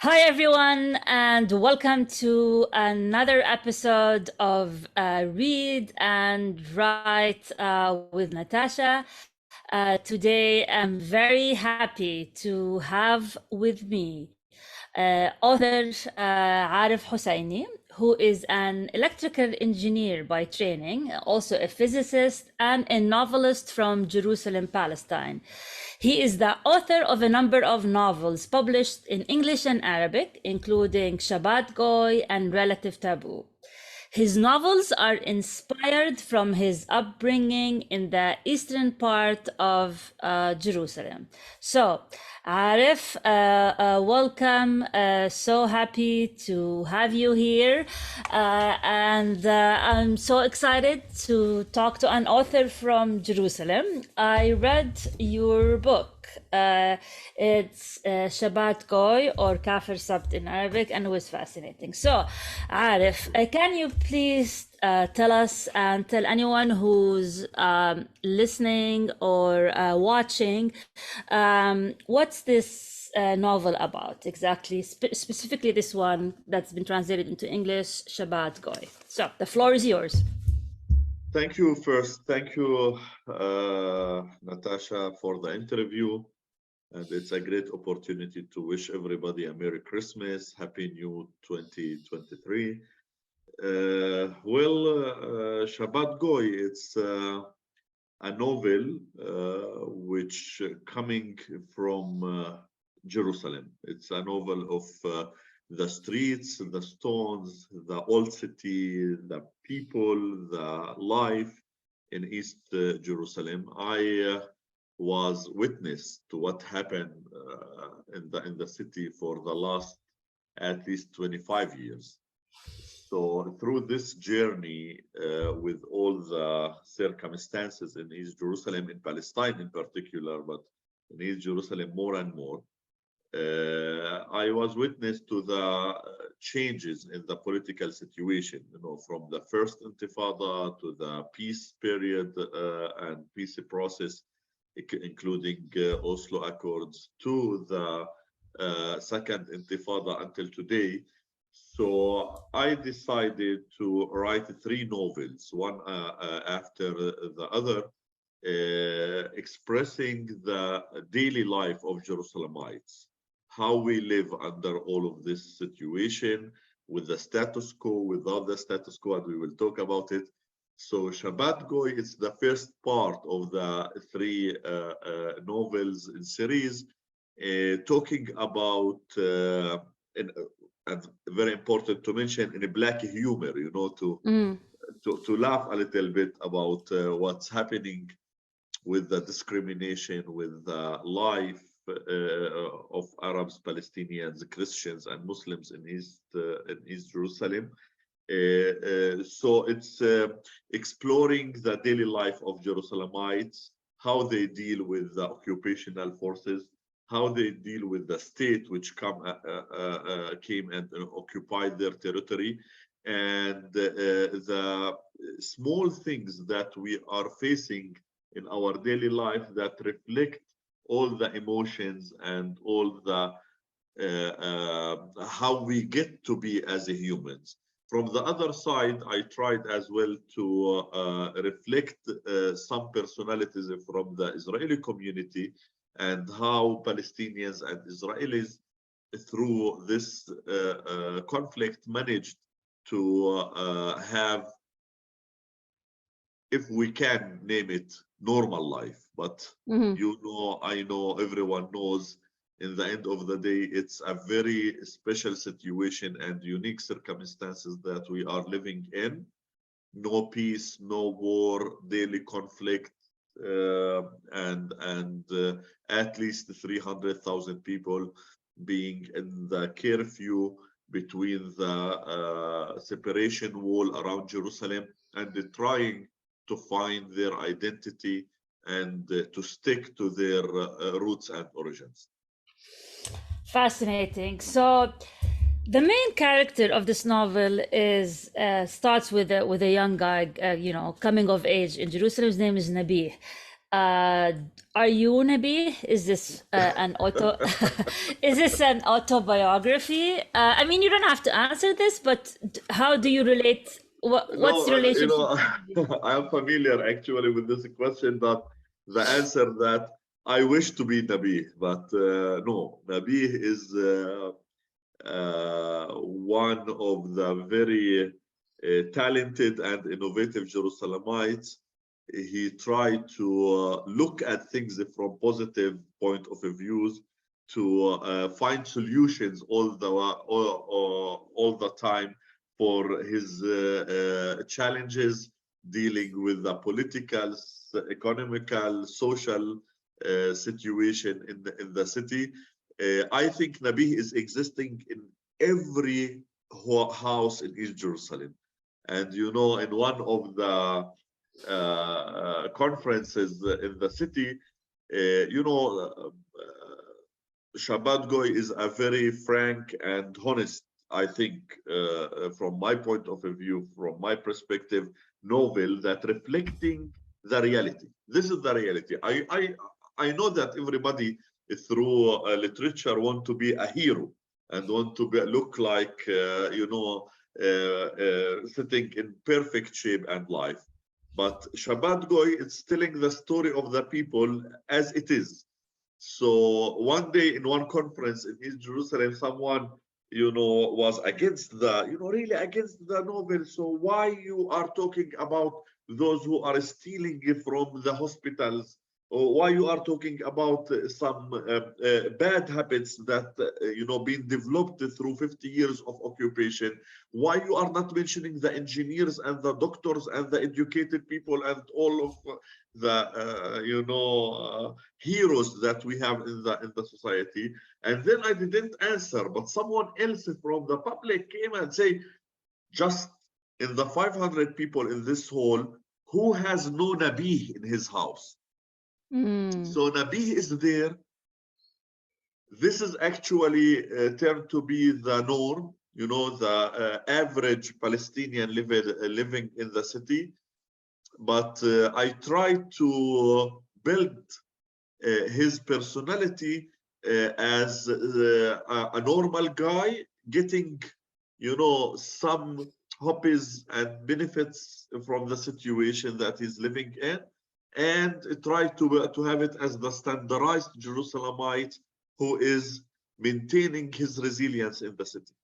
Hi, everyone, and welcome to another episode of Read and Write with Natasha. Today, I'm very happy to have with me author Aref Husseini, who is an electrical engineer by training, also a physicist and a novelist from Jerusalem, Palestine. He is the author of a number of novels published in English and Arabic, including Shabbat Goy and Relative Taboo. His novels are inspired from his upbringing in the eastern part of Jerusalem. So, Arif, welcome. So happy to have you here. And I'm so excited to talk to an author from Jerusalem. I read your book. It's Shabbat Goy or Kafir Sabt in Arabic, and it was fascinating. So, Arif, can you please tell us and tell anyone who's listening or watching, what's this novel about exactly, specifically this one that's been translated into English, Shabbat Goy. So the floor is yours. Thank you first. Thank you, Natasha, for the interview. And it's a great opportunity to wish everybody a Merry Christmas, Happy New 2023. Shabbat Goy, it's a novel which coming from Jerusalem. It's a novel of the streets, the stones, the old city, the people, the life in East Jerusalem. I was witness to what happened in the city for the last at least 25 years. So through this journey, with all the circumstances in East Jerusalem, in Palestine in particular, but in East Jerusalem more and more, I was witness to the changes in the political situation, from the first Intifada to the peace period and peace process, including Oslo Accords, to the second Intifada until today. So I decided to write 3 novels, one after the other, expressing the daily life of Jerusalemites, how we live under all of this situation, with the status quo, without the status quo, and we will talk about it. So Shabbat Goy is the first part of the 3 novels in series, talking about, and very important to mention, in a black humor, to laugh a little bit about what's happening with the discrimination, with the life of Arabs, Palestinians, Christians, and Muslims in East Jerusalem. So it's exploring the daily life of Jerusalemites, how they deal with the occupational forces, how they deal with the state which came and occupied their territory, and the small things that we are facing in our daily life that reflect all the emotions and all the how we get to be as humans. From the other side, I tried as well to reflect some personalities from the Israeli community and how Palestinians and Israelis, through this conflict, managed to have, if we can name it, normal life. But I know, everyone knows, in the end of the day, it's a very special situation and unique circumstances that we are living in. No peace, no war, daily conflict, and at least 300,000 people being in the curfew between the separation wall around Jerusalem, and trying to find their identity and to stick to their roots and origins. Fascinating. So the main character of this novel is starts with a young guy, coming of age in Jerusalem. His name is Nabih. Are you Nabi? Is this an auto? Is this an autobiography? I mean, you don't have to answer this, but how do you relate? What's No, the relationship? I am familiar actually with this question, but the answer that I wish to be Nabih, but no, Nabih is one of the very talented and innovative Jerusalemites. He tried to look at things from positive point of views, to find solutions all the time for his challenges dealing with the political, economical, social situation in the city. I think Nabih is existing in every house in East Jerusalem. And you know, in one of the conferences in the city, Shabbat Goy is a very frank and honest, I think, from my point of view, from my perspective, novel that reflecting the reality. This is the reality. I know that everybody through literature want to be a hero and want to look like, sitting in perfect shape and life. But Shabbat Goy is telling the story of the people as it is. So one day in one conference in East Jerusalem, someone, was against really against the novel. So why you are talking about those who are stealing from the hospitals? Or why you are talking about some bad habits that, been developed through 50 years of occupation? Why you are not mentioning the engineers and the doctors and the educated people and all of the, heroes that we have in the society? And then I didn't answer, but someone else from the public came and say, just in the 500 people in this hall, who has no Nabih in his house? So Nabih is there. This is actually turned to be the norm, the average Palestinian living in the city. But I tried to build his personality as a normal guy getting, some hobbies and benefits from the situation that he's living in, and try to have it as the standardized Jerusalemite who is maintaining his resilience in the city.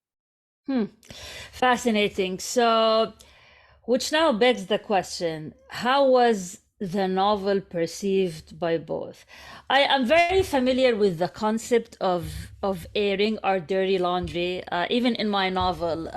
Fascinating. So, which now begs the question, how was the novel perceived by both? I am very familiar with the concept of airing our dirty laundry. Even in my novel,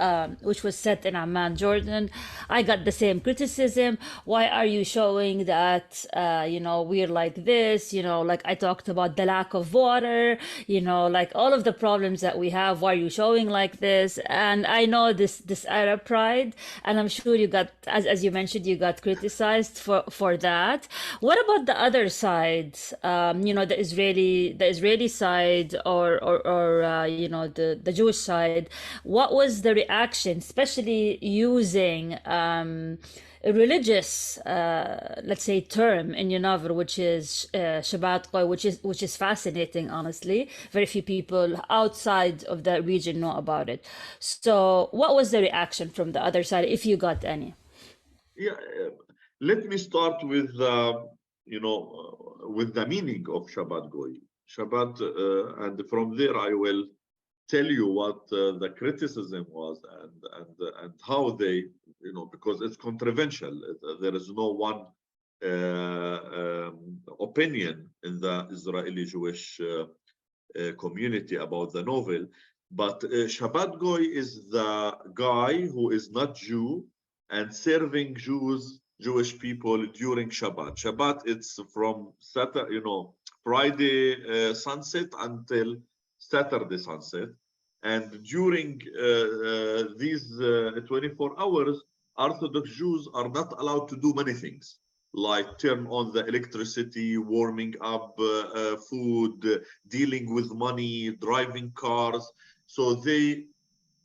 which was set in Amman, Jordan, I got the same criticism. Why are you showing that, we're like this? Like I talked about the lack of water, like all of the problems that we have. Why are you showing like this? And I know this Arab pride, and I'm sure you got, as you mentioned, you got criticized for that. What about the other side? The Israeli side, or the Jewish side. What was the reaction, especially using a religious, let's say, term in your novel, which is Shabbat Goy, which is fascinating. Honestly, very few people outside of the region know about it. So, what was the reaction from the other side, if you got any? Yeah, let me start with with the meaning of Shabbat Goy. Shabbat, and from there I will tell you what the criticism was and how they, because it's controversial. There is no one opinion in the Israeli Jewish community about the novel. But Shabbat Goy is the guy who is not Jew and serving Jewish people during Shabbat. Shabbat, it's from Saturday, Friday sunset until Saturday sunset. And during these 24 hours, Orthodox Jews are not allowed to do many things, like turn on the electricity, warming up food, dealing with money, driving cars. So they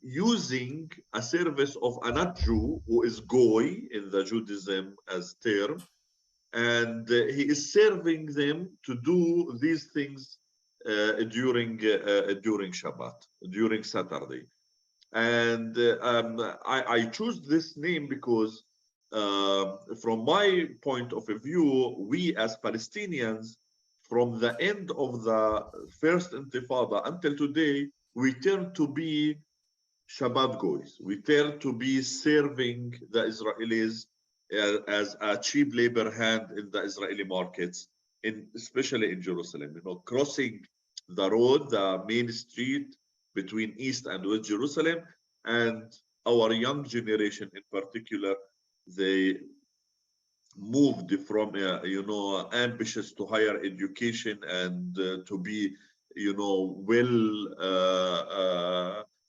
using a service of a not Jew who is Goy in the Judaism as term, and he is serving them to do these things during Shabbat, during Saturday. And I choose this name because from my point of view, we as Palestinians, from the end of the first Intifada until today, we turn to be Shabbat Goys. We turn to be serving the Israelis as a cheap labor hand in the Israeli markets, especially in Jerusalem. You know, crossing the road, the main street between East and West Jerusalem, and our young generation in particular, they moved from ambitious to higher education and to be well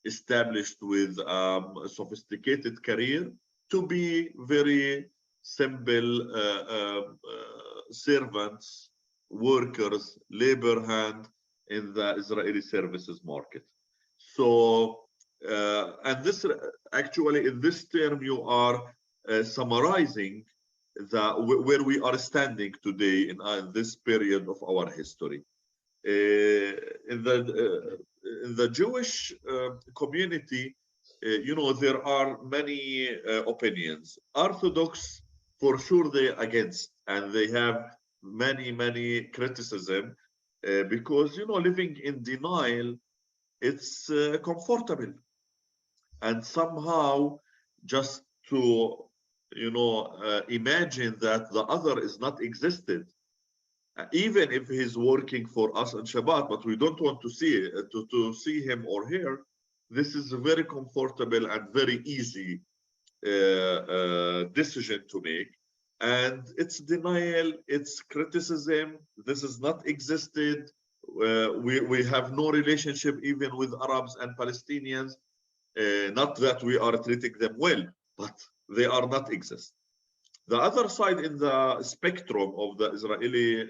established with a sophisticated career, to be very simple servants, workers, labor hand in the Israeli services market. So and this actually in this term you are summarizing where we are standing today in this period of our history. In the Jewish community, there are many opinions. Orthodox, for sure, they're against, and they have many criticism because living in denial, it's comfortable, and somehow just to imagine that the other is not existed, even if he's working for us on Shabbat, but we don't want to see him or her. This is a very comfortable and very easy decision to make, and it's denial, it's criticism. This is not existed. We have no relationship even with Arabs and Palestinians. Not that we are treating them well, but they are not exist. The other side in the spectrum of the Israeli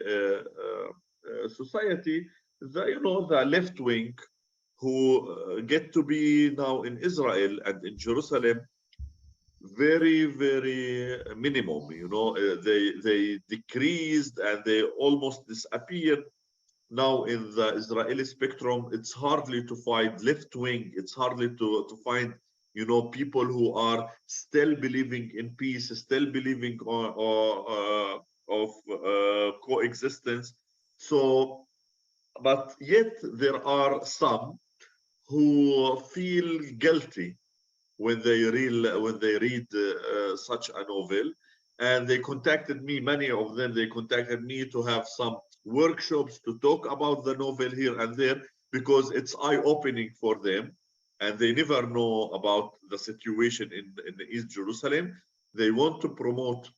society, the left wing, who get to be now in Israel and in Jerusalem very minimum. They decreased and they almost disappeared. Now in the Israeli spectrum, it's hardly to find left wing. It's hardly to find people who are still believing in peace, still believing of coexistence. So, but yet there are some who feel guilty when they read such a novel, and they contacted me. Many of them, they contacted me to have some workshops to talk about the novel here and there, because it's eye-opening for them, and they never know about the situation in East Jerusalem. They want to promote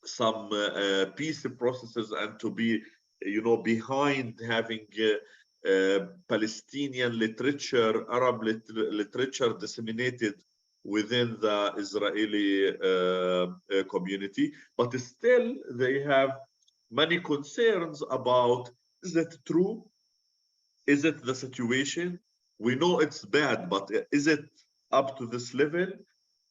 some peace processes and to be, behind having Palestinian literature, Arab literature disseminated within the Israeli community. But still, they have many concerns about, is it true? Is it the situation? We know it's bad, but is it up to this level?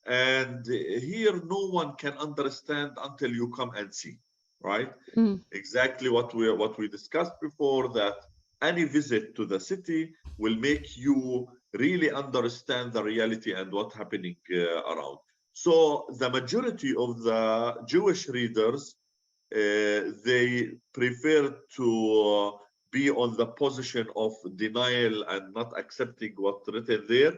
And here, no one can understand until you come and see, right? Exactly what we discussed before, that any visit to the city will make you really understand the reality and what's happening around. So the majority of the Jewish readers, they prefer to be on the position of denial and not accepting what's written there,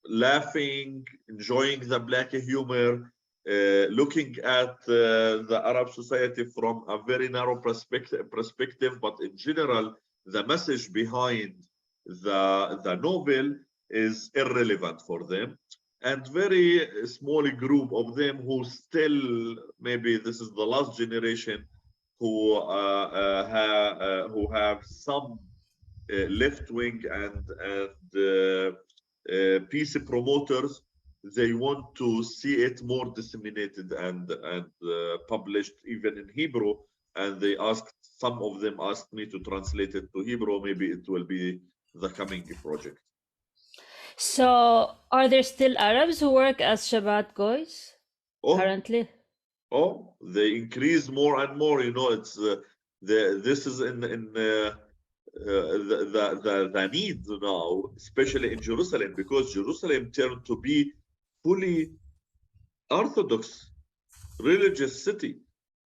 laughing, enjoying the black humor, looking at the Arab society from a very narrow perspective, but in general, the message behind the novel is irrelevant for them. And very small group of them who still, maybe this is the last generation, who have some left wing and peace promoters. They want to see it more disseminated and published even in Hebrew. And they asked, some of them asked me to translate it to Hebrew. Maybe it will be the coming project. So, are there still Arabs who work as Shabbat Goys currently? Oh, they increase more and more. You know, it's this is in the need now, especially in Jerusalem, because Jerusalem turned to be fully Orthodox religious city.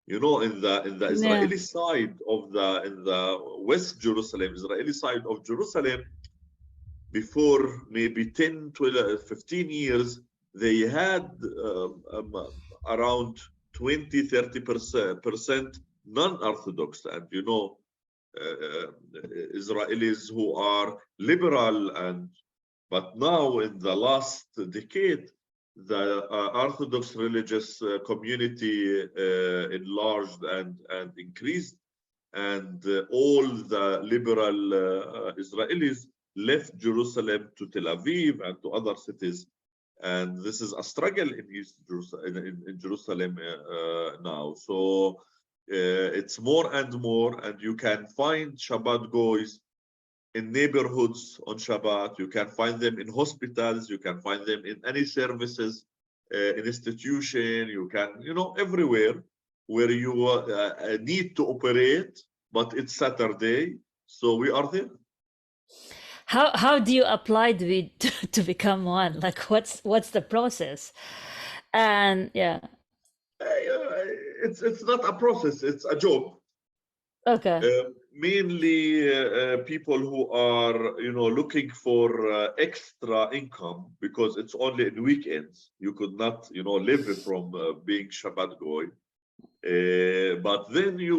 You know, in the Yeah. Israeli side of in the West Jerusalem, Israeli side of Jerusalem, before maybe 10, 12, 15 years, they had around 20, 30% non-Orthodox. And, you know, Israelis who are liberal, but now in the last decade, the Orthodox religious community enlarged and increased, and all the liberal Israelis left Jerusalem to Tel Aviv and to other cities. And this is a struggle in East Jerusalem, in Jerusalem now. So it's more and more, and you can find Shabbat Goys in neighborhoods on Shabbat. You can find them in hospitals. You can find them in any services, institution. You can, you know, everywhere where you need to operate, but it's Saturday, so we are there. How do you apply to become one? Like, what's the process? And yeah. It's not a process, it's a job. Okay. Mainly people who are, you know, looking for extra income, because it's only in weekends. You could not, you know, live from being Shabbat Goy. But then you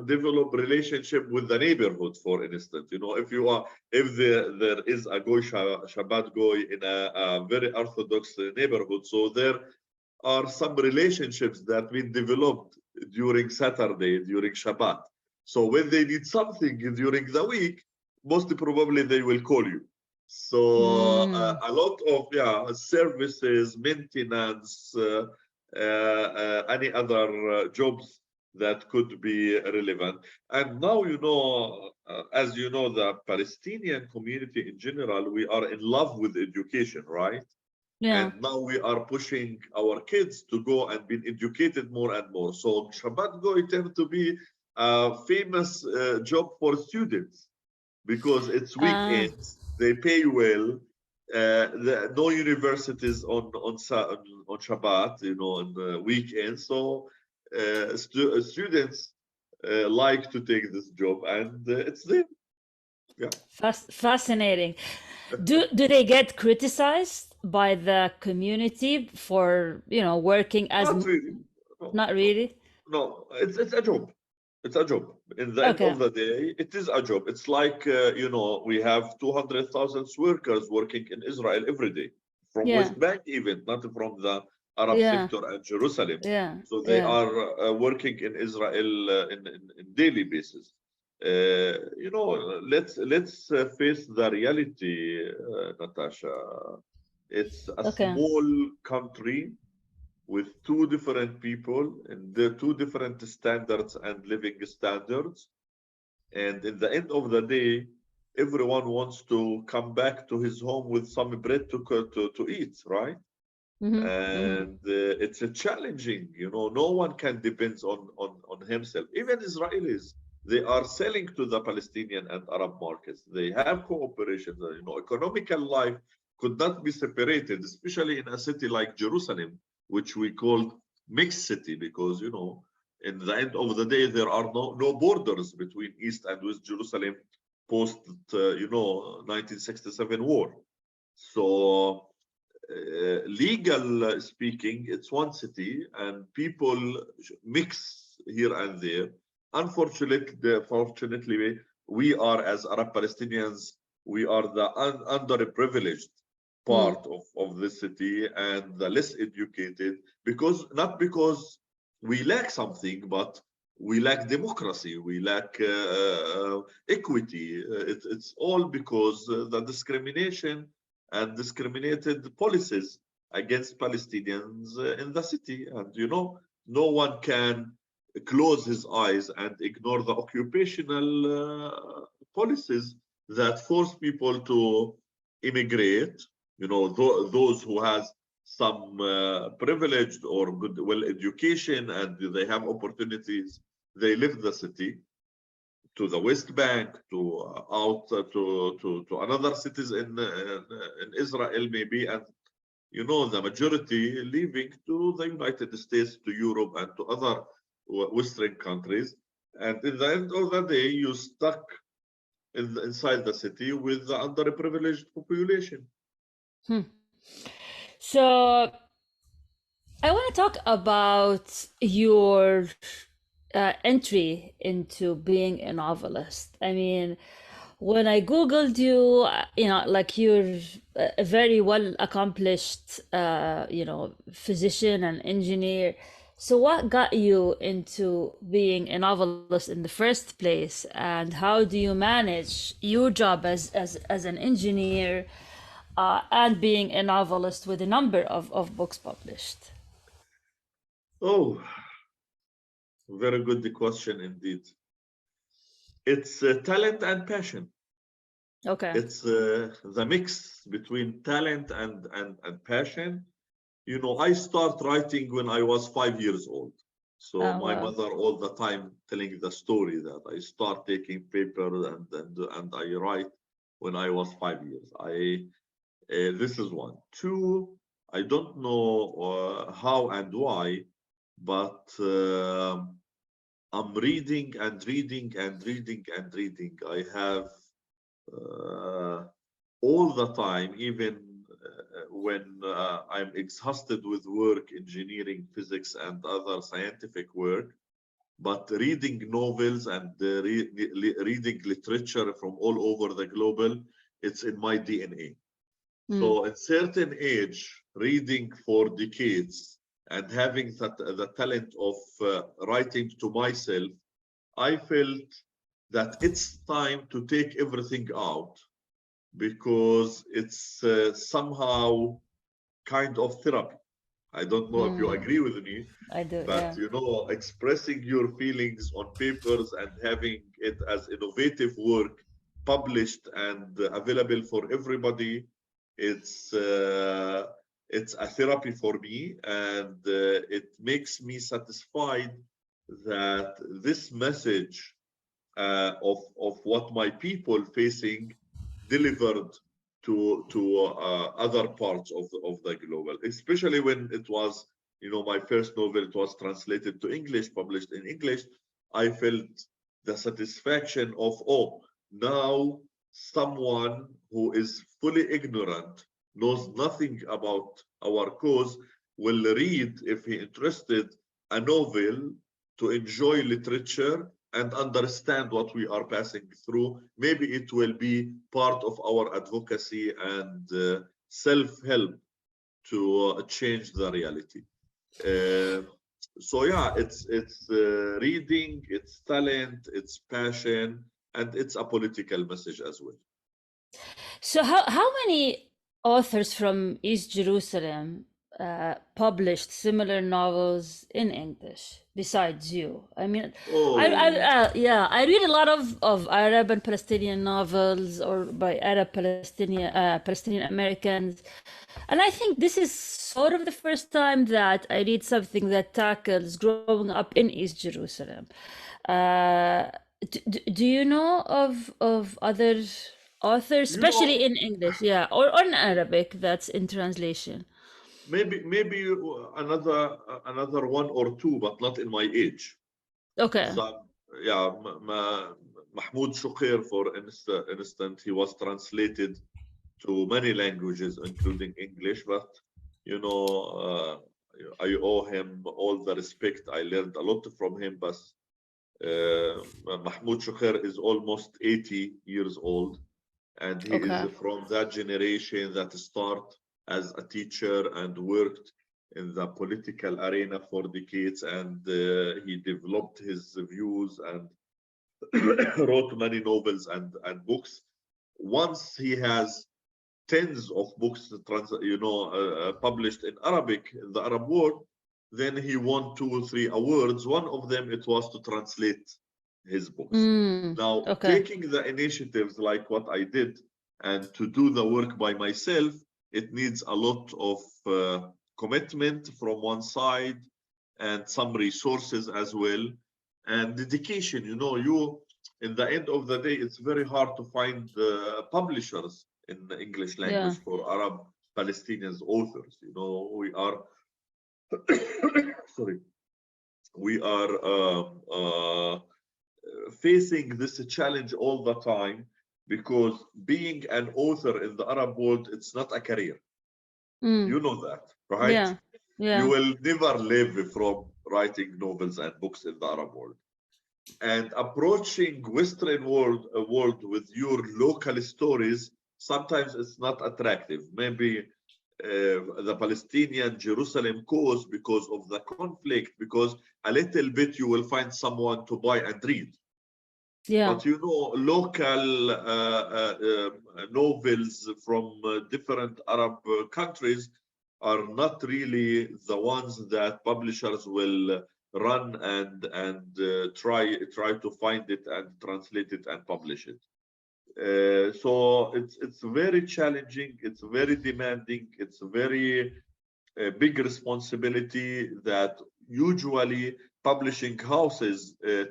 develop relationship with the neighborhood, for instance. You know, if there is a Goy Shabbat Goy in a very Orthodox neighborhood, so there are some relationships that we developed during Saturday, during Shabbat. So when they need something during the week, most probably they will call you. So a lot of services, maintenance, any other jobs that could be relevant. And now, you know, as you know, the Palestinian community in general, we are in love with education, right? Yeah. And now we are pushing our kids to go and be educated more and more. So Shabbat Goy tend to be a famous job for students, because it's weekends, they pay well. No universities on Shabbat, you know, on the weekends. So students like to take this job, and it's there. Yeah. Fascinating. Do they get criticized by the community for, you know, working as Not really. No, not really? no, it's a job. It's a job. In the end of the day, it is a job. It's like, you know, we have 200,000 workers working in Israel every day, from West Bank even, not from the Arab sector and Jerusalem. So they are working in Israel in daily basis. You know, let's face the reality, Natasha. It's a small country with two different people and the two different standards and living standards. And in the end of the day, everyone wants to come back to his home with some bread to eat, right? And it's a challenging, you know, no one can depend on himself. Even Israelis, they are selling to the Palestinian and Arab markets. They have cooperation, you know, economical life could not be separated, especially in a city like Jerusalem, which we call mixed city, because, you know, in the end of the day, there are no borders between East and West Jerusalem post, you know, 1967 war. So legal speaking, it's one city, and people mix here and there. Fortunately, we are, as Arab Palestinians, we are the underprivileged part of this city and the less educated, because not because we lack something, but we lack democracy, we lack equity. It's all because the discrimination and discriminated policies against Palestinians in the city. And, you know, no one can close his eyes and ignore the occupational policies that force people to immigrate. You know, those who has some privileged or good, well education, and they have opportunities. They leave the city to the West Bank, to out to another cities in Israel maybe, and you know the majority leaving to the United States, to Europe, and to other Western countries. And in the end of the day, you stuck inside the city with the underprivileged population. So I want to talk about your entry into being a novelist. I mean, when I Googled you, you know, like you're a very well accomplished, you know, physician and engineer. So what got you into being a novelist in the first place, and how do you manage your job as an engineer and being a novelist with a number of books published? Oh, very good question indeed. It's talent and passion. Okay. It's the mix between talent and passion. You know, I start writing when I was 5 years old. So my Wow. mother all the time telling the story that I start taking paper and I write when I was 5 years. This is one. Two, I don't know how and why, but I'm reading and reading and reading and reading. I have all the time, even when I'm exhausted with work, engineering, physics, and other scientific work, but reading novels and reading literature from all over the globe, it's in my DNA. So at certain age, reading for decades and having the talent of writing to myself, I felt that it's time to take everything out, because it's somehow kind of therapy. I don't know if you agree with me, I do, but yeah. you know, expressing your feelings on papers and having it as innovative work published and available for everybody, it's a therapy for me, and it makes me satisfied that this message of what my people facing delivered to other parts of the global, especially when it was, you know, my first novel, it was translated to English, published in English. I felt the satisfaction of, oh, now someone who is fully ignorant, knows nothing about our cause, will read, if he interested, a novel to enjoy literature and understand what we are passing through. Maybe it will be part of our advocacy and self-help to change the reality. So yeah, it's reading, it's talent, it's passion, and it's a political message as well. So how many authors from East Jerusalem published similar novels in English besides you? I mean, Oh, yeah, I read a lot of Arab and Palestinian novels, or by Arab Palestinian Americans, and I think this is sort of the first time that I read something that tackles growing up in East Jerusalem. Do you know of other authors, you especially know, in English, yeah, or in Arabic that's in translation? maybe another one or two, but not in my age. Okay, Some, yeah, Mahmoud Shukir, for instance, he was translated to many languages, including English. But you know, I owe him all the respect. I learned a lot from him. But Mahmoud Shukir is almost 80 years old, and he is okay, from that generation that start as a teacher and worked in the political arena for decades, and he developed his views and wrote many novels and books. Once he has tens of books published in Arabic in the Arab world, then he won 2 or 3 awards. One of them, it was to translate his books. Now, okay, taking the initiatives like what I did and to do the work by myself, it needs a lot of commitment from one side and some resources as well, and dedication. You know, in the end of the day, it's very hard to find publishers in the English language for Arab Palestinians authors. You know, we are sorry, we are facing this challenge all the time, because being an author in the Arab world, it's not a career. You know that, right? You will never live from writing novels and books in the Arab world. And approaching Western world with your local stories, sometimes it's not attractive. Maybe the Palestinian Jerusalem cause, because of the conflict, because a little bit you will find someone to buy and read. But you know, local novels from different Arab countries are not really the ones that publishers will run and try to find it and translate it and publish it. So it's very challenging, it's very demanding, it's a very big responsibility that usually publishing houses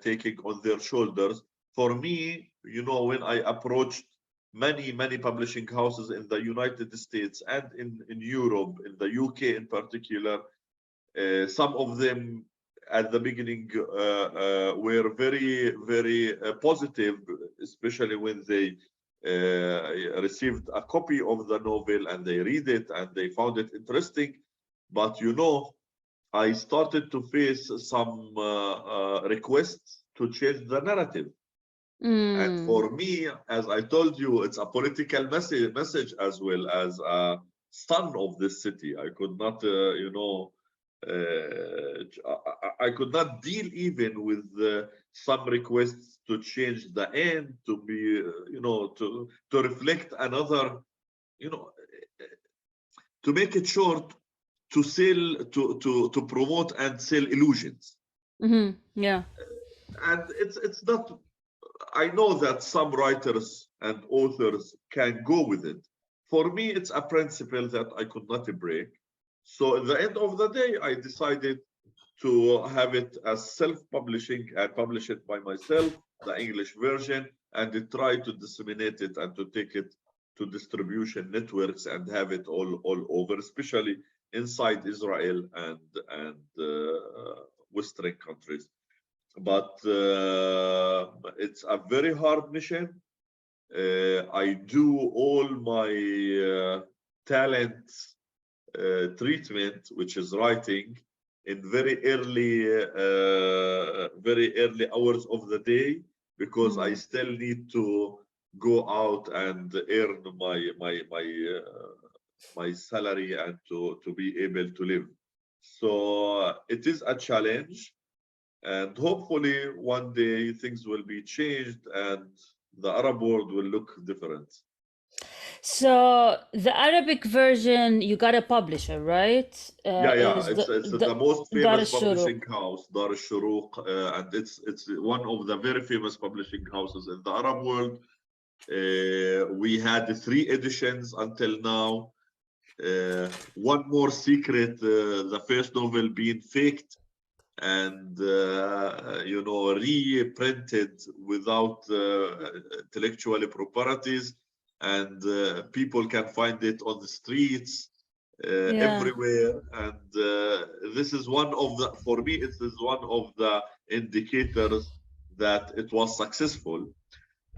taking on their shoulders. For me, you know, when I approached many publishing houses in the United States and in Europe, in the UK in particular, some of them at the beginning were very positive, especially when they received a copy of the novel and they read it and they found it interesting. But you know, I started to face some requests to change the narrative. And for me, as I told you, it's a political message as well. As a son of this city, I could not, you know, I could not deal even with some requests to change the end, to be, you know, to reflect another, you know, to make it short, to sell, to promote and sell illusions. And it's not. I know that some writers and authors can go with it. For me, it's a principle that I could not break. So at the end of the day, I decided to have it as self-publishing and publish it by myself, the English version, and try to disseminate it and to take it to distribution networks and have it all over, especially inside Israel and Western countries. But it's a very hard mission. I do all my talent treatment, which is writing, in very early hours of the day, because I still need to go out and earn my salary and to be able to live. So it is a challenge. And hopefully one day things will be changed and the Arab world will look different. So the Arabic version, you got a publisher, right? It's the most famous publishing house, Dar al-Shuruq, and it's one of the very famous publishing houses in the Arab world. We had 3 editions until now. One more secret, the first novel being faked and you know, reprinted without intellectual properties, and people can find it on the streets everywhere. And this is one of the, for me, it is one of the indicators that it was successful.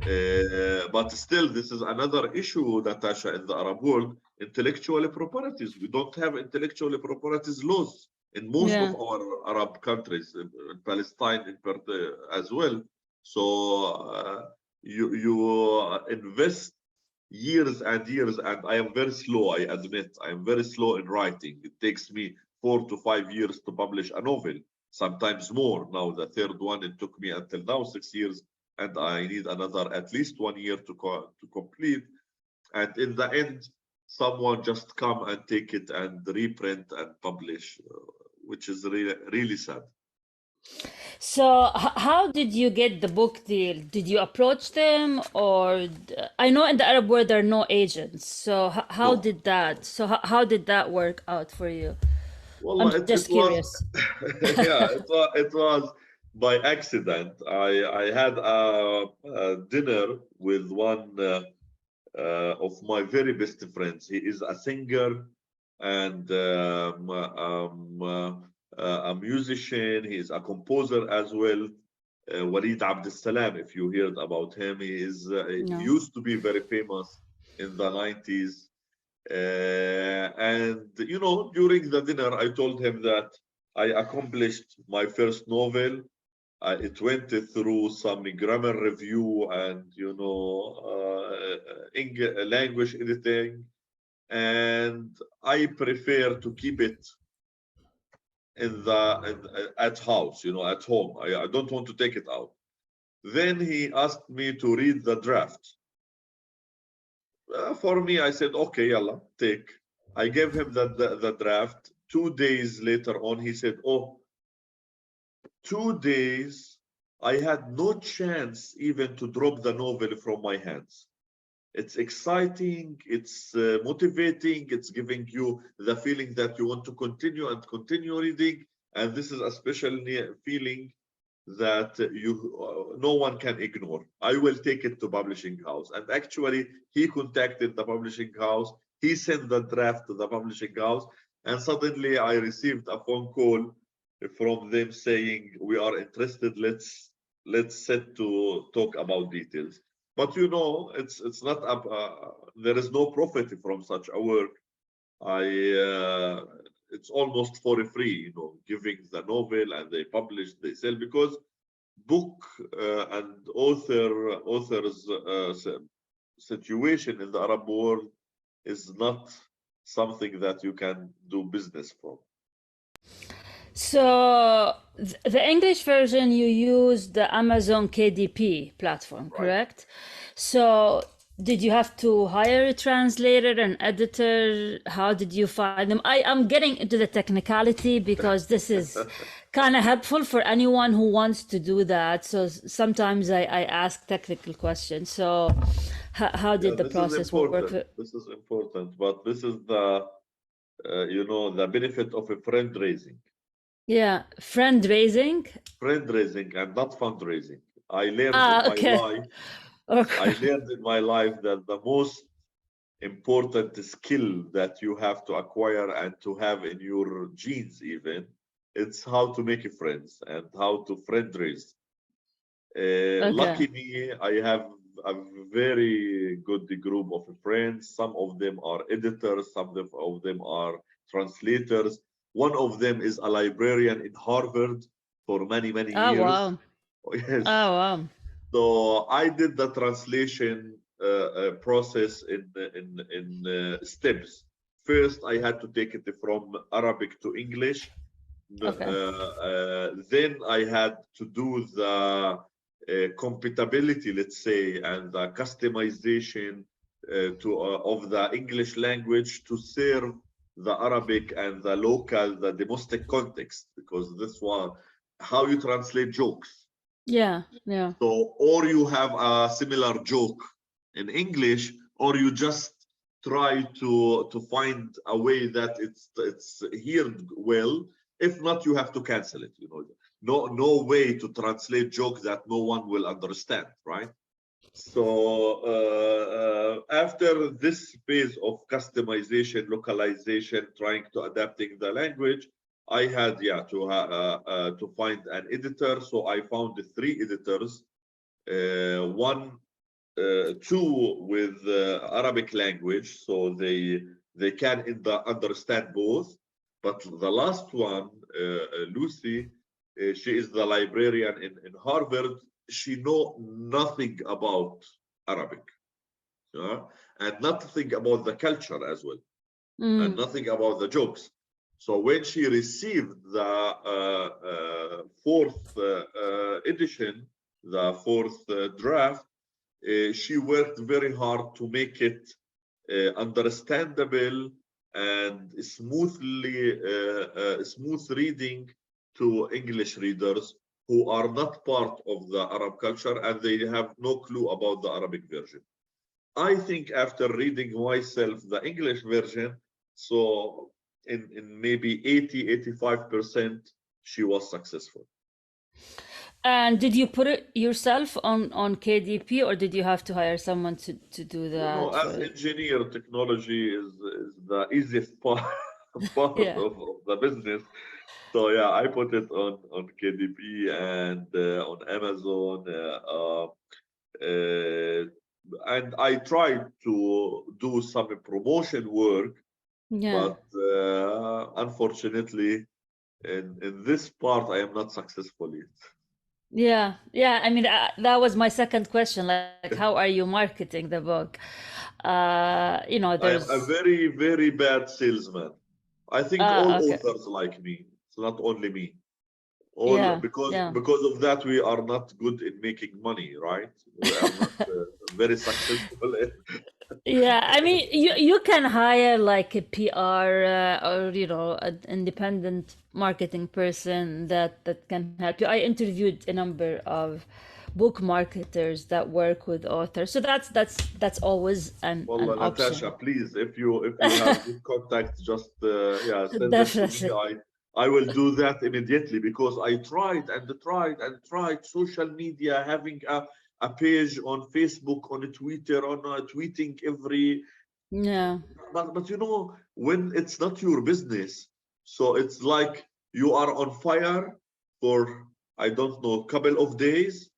But still, this is another issue, Natasha, in the Arab world: intellectual properties. We don't have intellectual properties laws in most of our Arab countries, in Palestine as well. So you invest years and years, and I am very slow, I admit. I am very slow in writing. It takes me 4 to 5 years to publish a novel, sometimes more. Now the 3rd one, it took me until now 6 years, and I need another at least 1 year to complete. And in the end, someone just come and take it and reprint and publish, which is really sad. So how did you get the book deal? Did you approach them, or I know in the Arab world there are no agents. So how did that? So how did that work out for you? Well, I'm just it was, curious. yeah, it was by accident. I had a dinner with one of my very best friends. He is a singer and a musician. He is a composer as well. Walid Abdel Salam, if you heard about him, he No. used to be very famous in the 90s. And you know, during the dinner, I told him that I accomplished my first novel. It went through some grammar review and you know English language editing, and I prefer to keep it at house, you know, at home. I don't want to take it out. Then he asked me to read the draft. For me, I said, okay, Allah, take. I gave him the draft. 2 days later on, he said, oh, 2 days, I had no chance even to drop the novel from my hands. It's exciting, it's motivating, it's giving you the feeling that you want to continue and continue reading. And this is a special feeling that no one can ignore. I will take it to publishing house. And actually, he contacted the publishing house. He sent the draft to the publishing house. And suddenly I received a phone call from them saying, we are interested, let's set to talk about details. But you know, it's not there is no profit from such a work. It's almost for free, you know, giving the novel and they publish, they sell, because book and author's situation in the Arab world is not something that you can do business from. So the English version, you use the Amazon KDP platform, Right. correct? So did you have to hire a translator, an editor? How did you find them? I'm getting into the technicality because this is kind of helpful for anyone who wants to do that. So sometimes I ask technical questions. So how did the process work? This is important, but this is the, you know, the benefit of a friend raising. Yeah, friend raising. Friend raising and not fundraising. I learned in my life. Okay. I learned in my life that the most important skill that you have to acquire and to have in your genes, even, it's how to make friends and how to friend raise. Lucky me, I have a very good group of friends. Some of them are editors, some of them are translators. One of them is a librarian in Harvard for many years. Wow. Yes. Oh, wow. So I did the translation process in steps. First, I had to take it from Arabic to English. Then I had to do the compatibility, let's say, and the customization of the English language to serve the Arabic and the local, the domestic context, because this one, how you translate jokes. Yeah. So, or you have a similar joke in English, or you just try to find a way that it's heard well. If not, you have to cancel it. You know, no way to translate joke that no one will understand, right? So after this phase of customization, localization, trying to adapting the language, I had to find an editor. So I found 3 editors, two with Arabic language, so they can understand both. But the last one, Lucy, she is the librarian in Harvard. She know nothing about Arabic, and nothing about the culture as well, and nothing about the jokes. So when she received the 4th edition, the 4th draft, she worked very hard to make it understandable and smooth reading to English readers who are not part of the Arab culture and they have no clue about the Arabic version. I think after reading myself the English version, so in maybe 80-85%, she was successful. And did you put it yourself on KDP, or did you have to hire someone to do that for As it? engineer, technology is the easiest part, Yeah. of the business. So yeah, I put it on KDP and on Amazon, and I tried to do some promotion work, Yeah. but unfortunately, in this part, I am not successful yet. Yeah, yeah. I mean, that was my second question. Like, how are you marketing the book? I am a There's very, very bad salesman. I think all okay. authors like me. It's not only me. All Yeah, yeah. because of that, we are not good in making money, right? We are not very successful. Yeah, I mean, you can hire like a PR or an independent marketing person that can help you. I interviewed a number of book marketers that work with authors, so that's always an Wallah, option. Natasha, please, if you have good contacts, just yeah, send them to me. Definitely. I will do that immediately because I tried and tried and tried social media, having a page on Facebook, on Twitter, on tweeting every. Yeah, But when it's not your business, so it's like you are on fire for, I don't know, couple of days,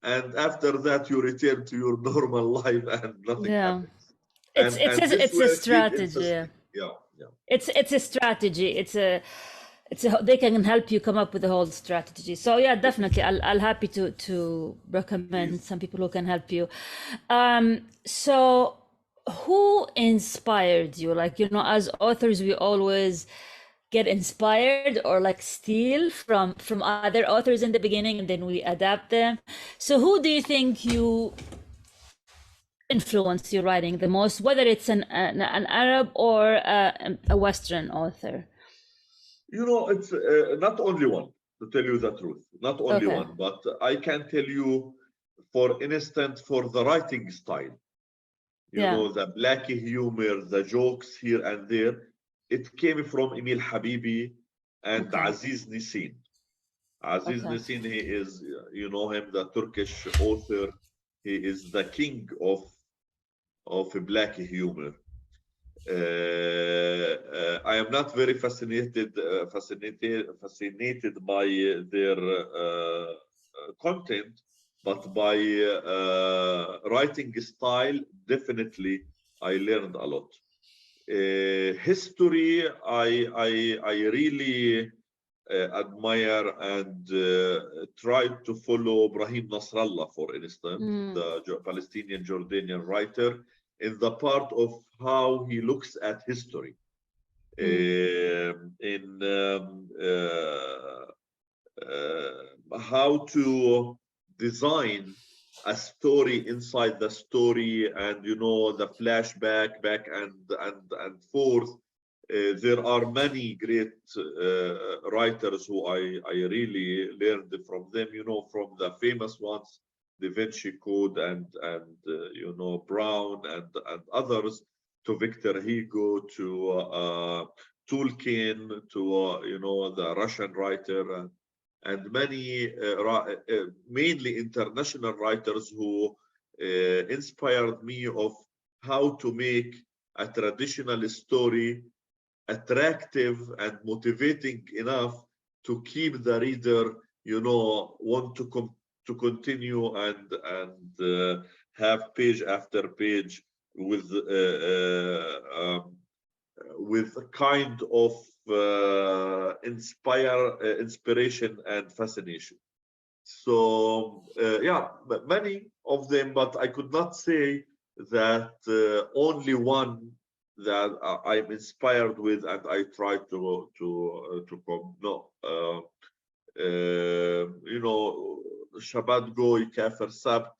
and after that you return to your normal life and nothing yeah. happens. It's it's And a, this it's a way keep strategy. Yeah. insisting. Yeah, yeah. It's a strategy. They can help you come up with a whole strategy. So yeah, definitely, I'll happy to recommend Please. some people who can help you. So who inspired you? Like, as authors, we always get inspired or like steal from other authors in the beginning, and then we adapt them. So who do you think you influence your writing the most, whether it's an Arab or a Western author? It's not only one, to tell you the truth, not only Okay. one, but I can tell you, for instance, for the writing style. Yeah. The black humor, the jokes here and there, it came from Emil Habibi and Okay. Aziz Nisin. Aziz Okay. Nisin, he is, you know him, the Turkish author. He is the king of black humor. I am not very fascinated by their content, but by writing style, definitely I learned a lot. History, I really admire and try to follow Brahim Nasrallah, for instance, the Palestinian Jordanian writer, in the part of how he looks at history, in how to design a story inside the story, and the flashback back and forth. There are many great writers who I really learned from them, from the famous ones, Da Vinci Code and Brown and others, to Victor Hugo, to Tolkien, to the Russian writer, and many mainly international writers who inspired me of how to make a traditional story attractive and motivating enough to keep the reader, want to continue and have page after page with a kind of inspiration and fascination. So yeah, but many of them, but I could not say that only one that I'm inspired with and I try to come. No, Shabbat Goy, Kafir Sabt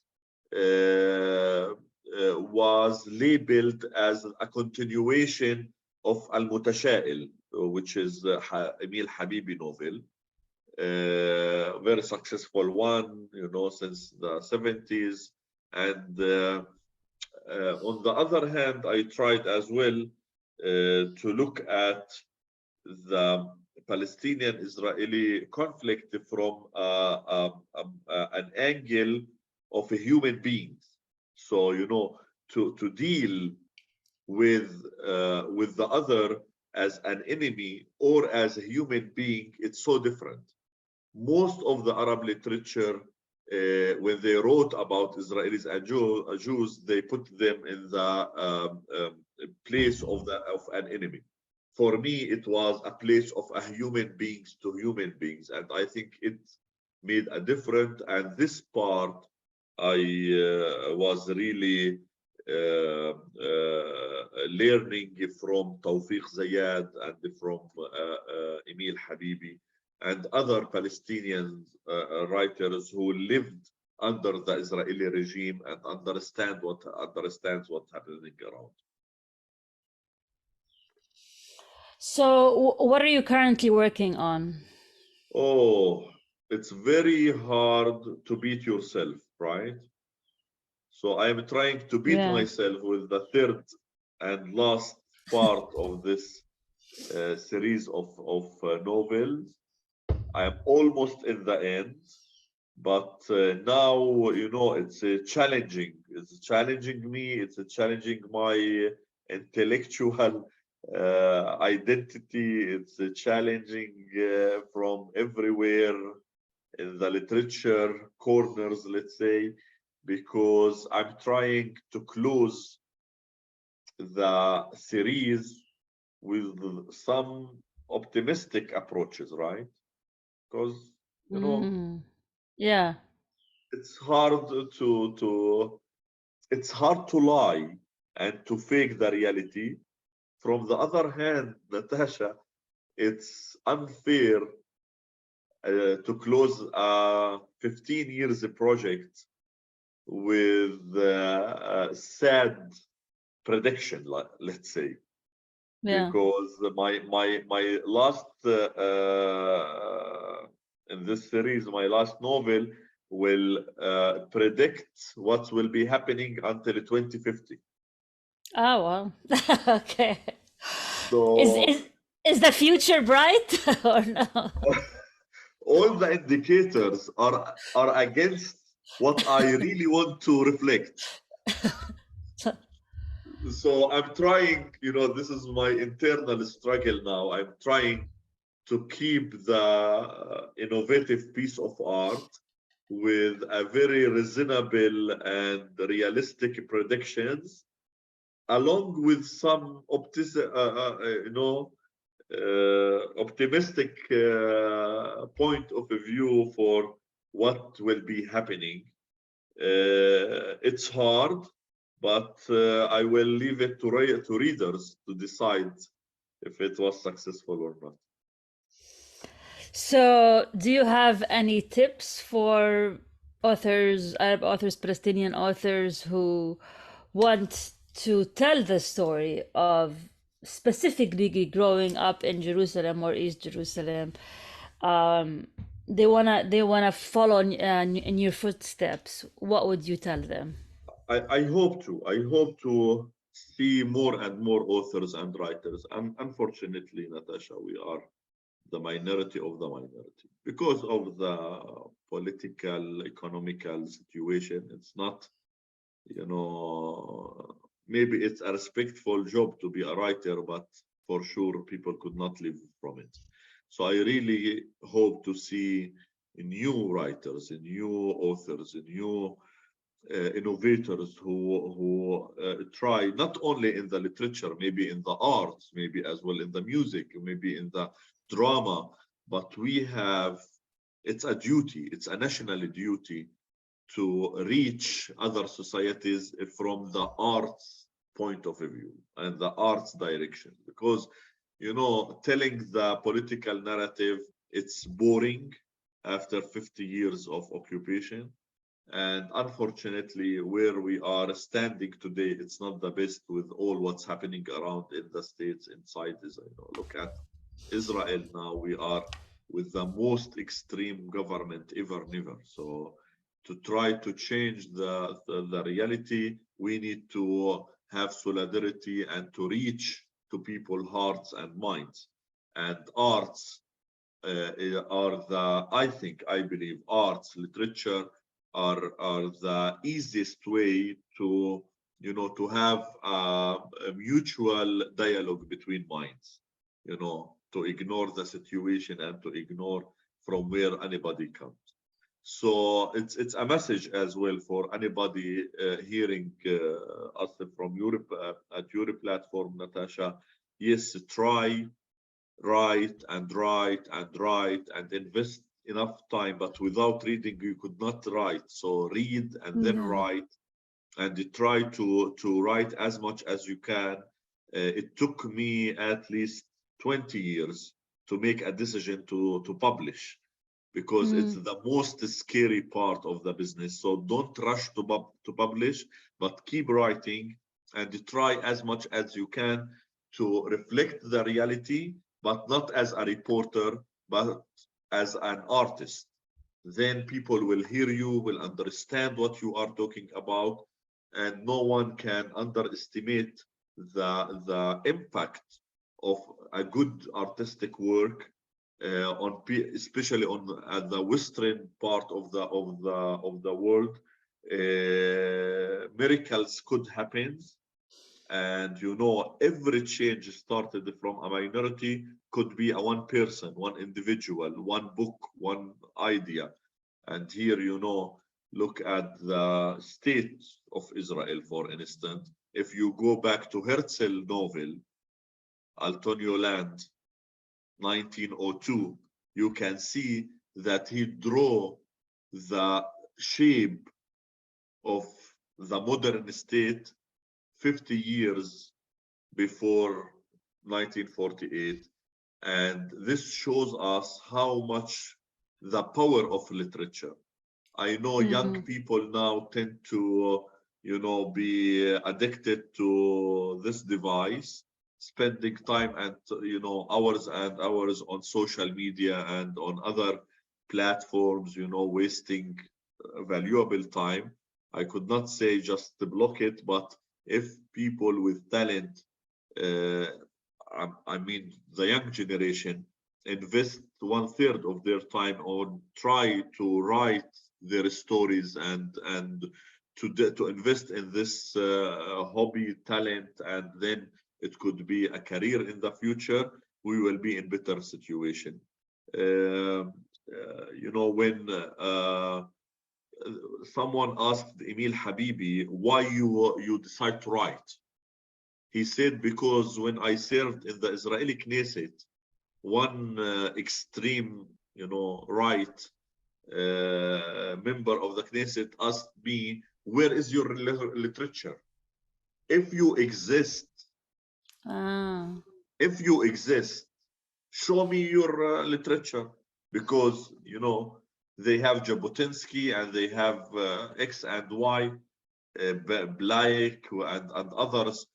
was labeled as a continuation of Al-Mutasha'il, which is Emil Habibi novel. Very successful one, since the 70s. And on the other hand, I tried as well to look at the Palestinian-Israeli conflict from an angle of a human beings. So, to deal with the other as an enemy or as a human being, it's so different. Most of the Arab literature, when they wrote about Israelis and Jews, they put them in the place of an enemy. For me, it was a place of a human beings to human beings, and I think it made a difference. And this part, I was really learning from Tawfiq Zayad and from Emil Habibi and other Palestinian writers who lived under the Israeli regime and understands what's happening around. So, what are you currently working on? Oh, it's very hard to beat yourself, right? So I am trying to beat myself with the third and last part of this series of novels. I am almost in the end, but now, it's challenging. It's challenging me. It's challenging my intellectual identity. It's challenging from everywhere in the literature corners, let's say, because I'm trying to close the series with some optimistic approaches, right? Because yeah, it's hard to lie and to fake the reality. From the other hand, Natasha, it's unfair to close a 15 years project with a sad prediction, let's say, because my last in this series, my last novel will predict what will be happening until 2050. Oh well, okay. So is the future bright or no? all the indicators are against what I really want to reflect. So I'm trying, this is my internal struggle now. I'm trying to keep the innovative piece of art with a very reasonable and realistic predictions, along with some optimistic point of view for what will be happening. It's hard, but I will leave it to readers to decide if it was successful or not. So, do you have any tips for authors, Arab authors, Palestinian authors who want to tell the story of specifically growing up in Jerusalem or East Jerusalem? They wanna follow in your footsteps. What would you tell them? I hope to see more and more authors and writers. And unfortunately, Natasha, we are the minority of the minority because of the political, economical situation. It's not, maybe it's a respectful job to be a writer, but for sure people could not live from it. So I really hope to see new writers, new authors, new innovators who try not only in the literature, maybe in the arts, maybe as well in the music, maybe in the drama, but it's a duty, it's a national duty to reach other societies from the arts point of view and the arts direction, because telling the political narrative, it's boring after 50 years of occupation. And unfortunately, where we are standing today, it's not the best with all what's happening around in the states inside Israel. Look at Israel now. We are with the most extreme government ever, never. So to try to change the reality, we need to have solidarity and to reach to people's hearts and minds. and arts are I believe arts, literature are the easiest way to, to have a mutual dialogue between minds, to ignore the situation and to ignore from where anybody comes. So it's a message as well for anybody hearing us from Europe at your platform, Natasha. Yes, try, write and write and write and invest enough time, but without reading you could not write. So read and then write, and try to write as much as you can. It took me at least 20 years to make a decision to publish, because it's the most scary part of the business. So don't rush to publish, but keep writing and try as much as you can to reflect the reality, but not as a reporter, but as an artist. Then people will hear you, will understand what you are talking about, and no one can underestimate the impact of a good artistic work especially on the western part of the world. Miracles could happen, and every change started from a minority, could be a one person, one individual, one book, one idea. And here, look at the state of Israel, for instance. If you go back to Herzl novel, Antonio Land, 1902, you can see that he drew the shape of the modern state 50 years before 1948. And this shows us how much the power of literature. I know young people now tend to, be addicted to this device, spending time and, hours and hours on social media and on other platforms, wasting valuable time. I could not say just to block it, but if people with talent, I mean, the young generation, invest 1/3 of their time on try to write their stories and to invest in this hobby, talent, and then it could be a career in the future, we will be in better situation. When someone asked Emil Habibi why you decide to write, he said, because when I served in the Israeli Knesset, one extreme, right member of the Knesset asked me, where is your literature? If you exist, show me your literature, because they have Jabotinsky and they have X and Y, Blaik and others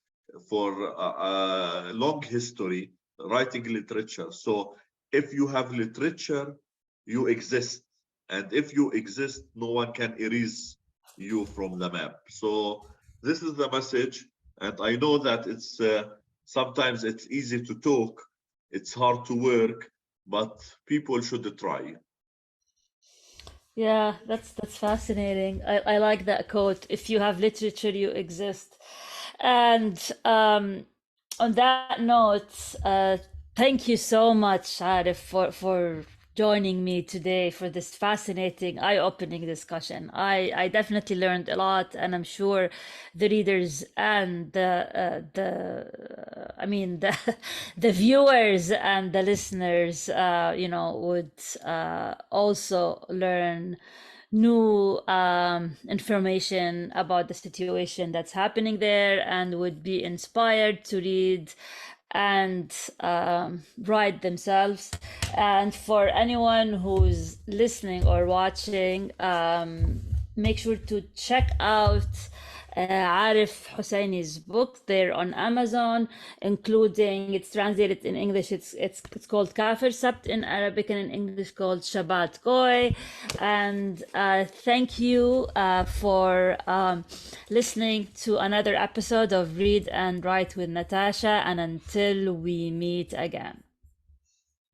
for a long history writing literature. So if you have literature, you exist, and if you exist, no one can erase you from the map. So this is the message, and I know that it's sometimes it's easy to talk, it's hard to work, but people should try. Yeah, that's fascinating. I like that quote. If you have literature, you exist. And on that note, thank you so much, Arif, for joining me today for this fascinating, eye-opening discussion. I definitely learned a lot, and I'm sure the readers and the viewers and the listeners, would also learn new information about the situation that's happening there, and would be inspired to read and write themselves. And for anyone who's listening or watching, make sure to check out Aref Husseini's book. They're on Amazon, including, it's translated in English, it's called Kafir Sabt in Arabic, and in English called Shabbat Goy. And thank you for listening to another episode of Read and Write with Natasha, and until we meet again.